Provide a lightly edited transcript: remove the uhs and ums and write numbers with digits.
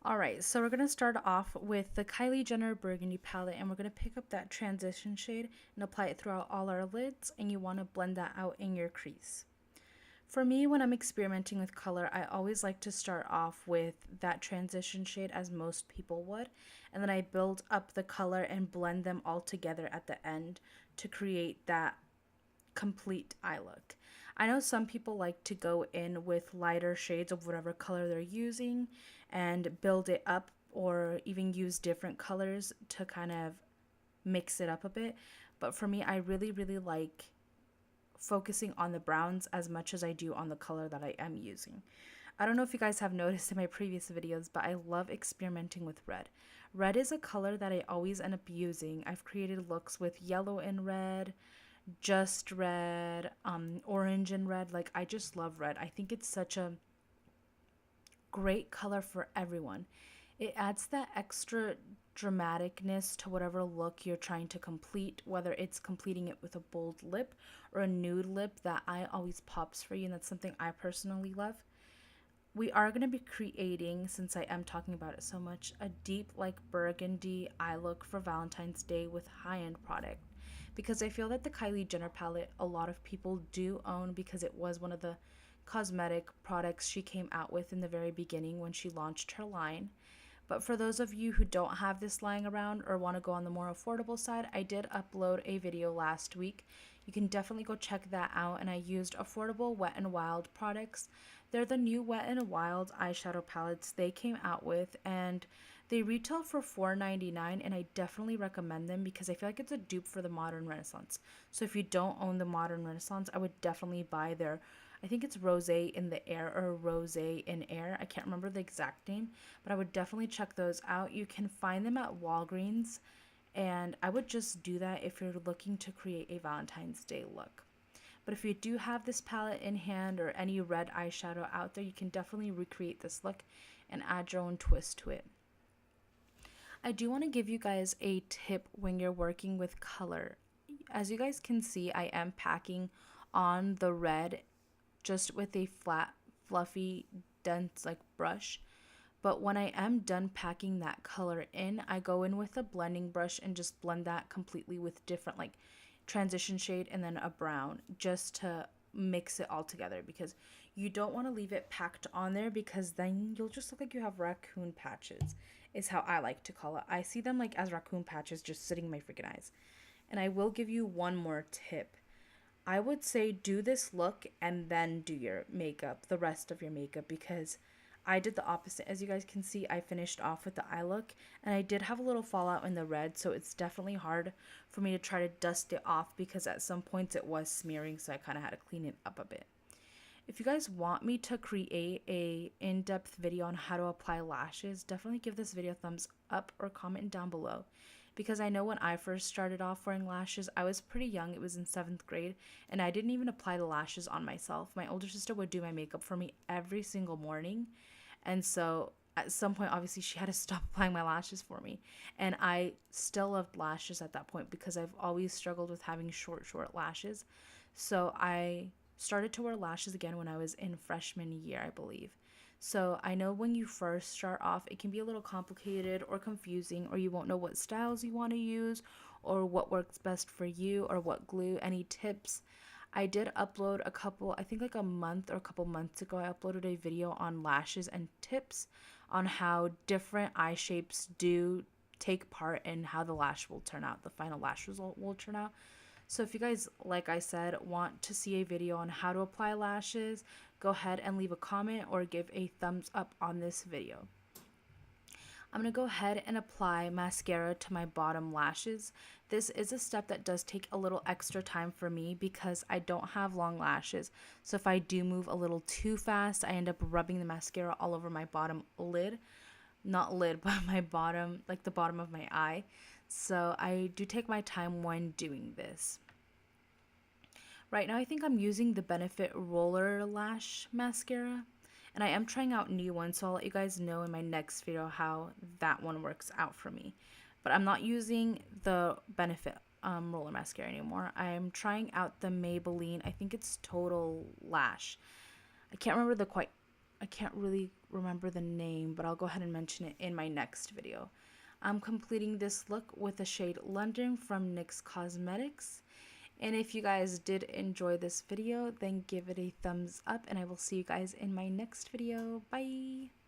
Alright, so we're going to start off with the Kylie Jenner Burgundy palette, and we're going to pick up that transition shade and apply it throughout all our lids, and you want to blend that out in your crease. For me, when I'm experimenting with color, I always like to start off with that transition shade as most people would, and then I build up the color and blend them all together at the end to create that complete eye look. I know some people like to go in with lighter shades of whatever color they're using and build it up, or even use different colors to kind of mix it up a bit. But for me, I really like focusing on the browns as much as I do on the color that I am using. I don't know if you guys have noticed in my previous videos, but I love experimenting with red. Red is a color that I always end up using. I've created looks with yellow and red, just red, orange and red. Like, I just love red. I think it's such a great color for everyone. It adds that extra dramaticness to whatever look you're trying to complete, whether it's completing it with a bold lip or a nude lip. That eye always pops for you, and that's something I personally love. We are going to be creating, since I am talking about it so much, a deep like burgundy eye look for Valentine's Day with high-end product, because I feel that the Kylie Jenner palette a lot of people do own, because it was one of the cosmetic products she came out with in the very beginning when she launched her line. But for those of you who don't have this lying around or want to go on the more affordable side, I did upload a video last week. You can definitely go check that out, and I used affordable Wet n Wild products. They're the new Wet n Wild eyeshadow palettes they came out with, and they retail for $4.99, and I definitely recommend them because I feel like it's a dupe for the Modern Renaissance. So if you don't own the Modern Renaissance, I would definitely buy their, I think it's Rose in the Air or Rose in Air. I can't remember the exact name, but I would definitely check those out. You can find them at Walgreens, and I would just do that if you're looking to create a Valentine's Day look. But if you do have this palette in hand or any red eyeshadow out there, you can definitely recreate this look and add your own twist to it. I do want to give you guys a tip when you're working with color. As you guys can see, I am packing on the red just with a flat, fluffy, dense like brush. But when I am done packing that color in, I go in with a blending brush and just blend that completely with different like transition shade and then a brown, just to mix it all together, because you don't want to leave it packed on there, because then you'll just look like you have raccoon patches, is how I like to call it. I see them like as raccoon patches just sitting in my freaking eyes. And I will give you one more tip. I would say do this look and then do your makeup, the rest of your makeup, because I did the opposite. As you guys can see, I finished off with the eye look, and I did have a little fallout in the red, so it's definitely hard for me to try to dust it off, because at some points it was smearing, so I kind of had to clean it up a bit. If you guys want me to create a in-depth video on how to apply lashes, definitely give this video a thumbs up or comment down below, because I know when I first started off wearing lashes, I was pretty young. It was in 7th grade, and I didn't even apply the lashes on myself. My older sister would do my makeup for me every single morning, and so at some point, obviously, she had to stop applying my lashes for me. And I still loved lashes at that point, because I've always struggled with having short lashes. So I started to wear lashes again when I was in freshman year, I believe. So I know when you first start off, it can be a little complicated or confusing, or you won't know what styles you want to use or what works best for you or what glue. Any tips? I did upload a couple, I think like a month or a couple months ago, I uploaded a video on lashes and tips on how different eye shapes do take part in how the lash will turn out, the final lash result will turn out. So if you guys, like I said, want to see a video on how to apply lashes, go ahead and leave a comment or give a thumbs up on this video. I'm going to go ahead and apply mascara to my bottom lashes. This is a step that does take a little extra time for me, because I don't have long lashes. So if I do move a little too fast, I end up rubbing the mascara all over my bottom lid. Not lid, but my bottom, like the bottom of my eye. So I do take my time when doing this. Right now I think I'm using the Benefit Roller Lash Mascara, and I am trying out new ones, so I'll let you guys know in my next video how that one works out for me. But I'm not using the Benefit Roller Mascara anymore. I'm trying out the Maybelline, I think it's Total Lash. I can't remember the I can't really remember the name, but I'll go ahead and mention it in my next video. I'm completing this look with the shade London from NYX Cosmetics. And if you guys did enjoy this video, then give it a thumbs up, and I will see you guys in my next video. Bye!